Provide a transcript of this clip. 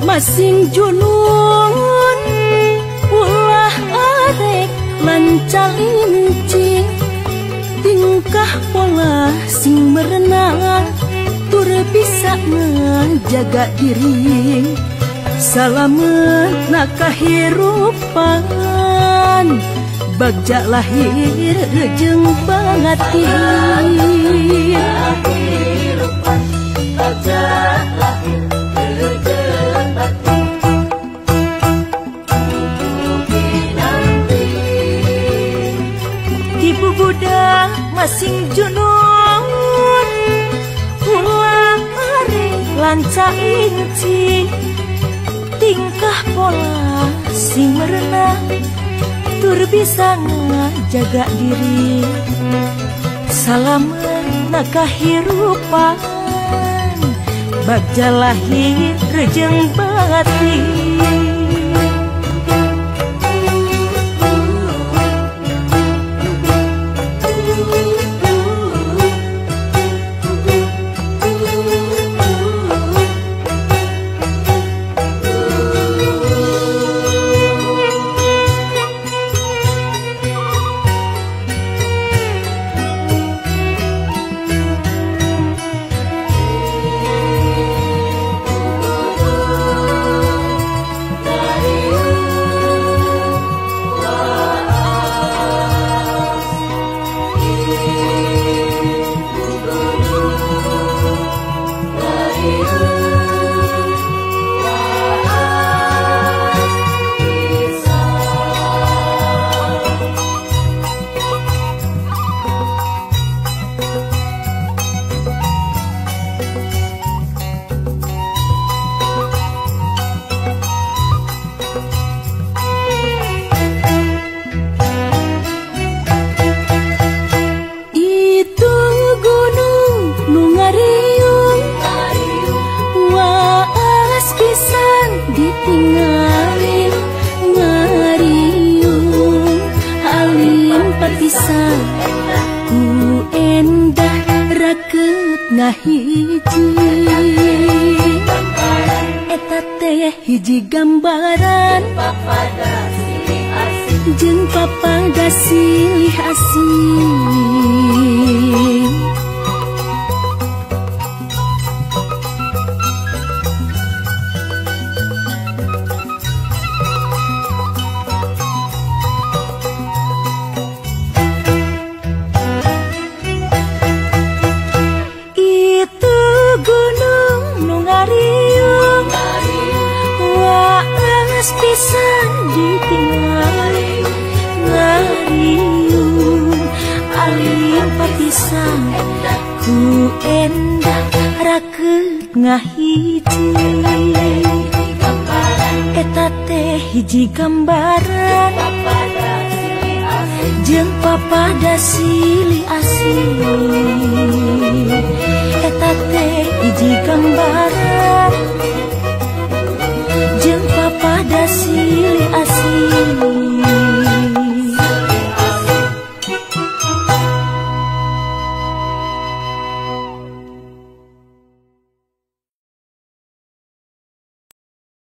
masing junun ulah arek lancalinci tingkah pola sing merenang tur bisa menjaga diri salamet kahirupan bagja lahir jeung bangatin bagja lahir jeung batin ibu budak masing junun ulah arek lanca inci tingkah pola sing merenang tur bisa ngajaga diri salamet kahirupan bagja lahir jeung batin ditinggalin ngariung alim patisan ku endah rakeut ngahiji eta teh hiji gambaran jeung papada silih asih pisan ditinggalin ngariung alim patisan ku endah rakeut ngahiji eta teh hiji gambaran jeung papada silih asih eta teh hiji gambaran jeung papada silih asih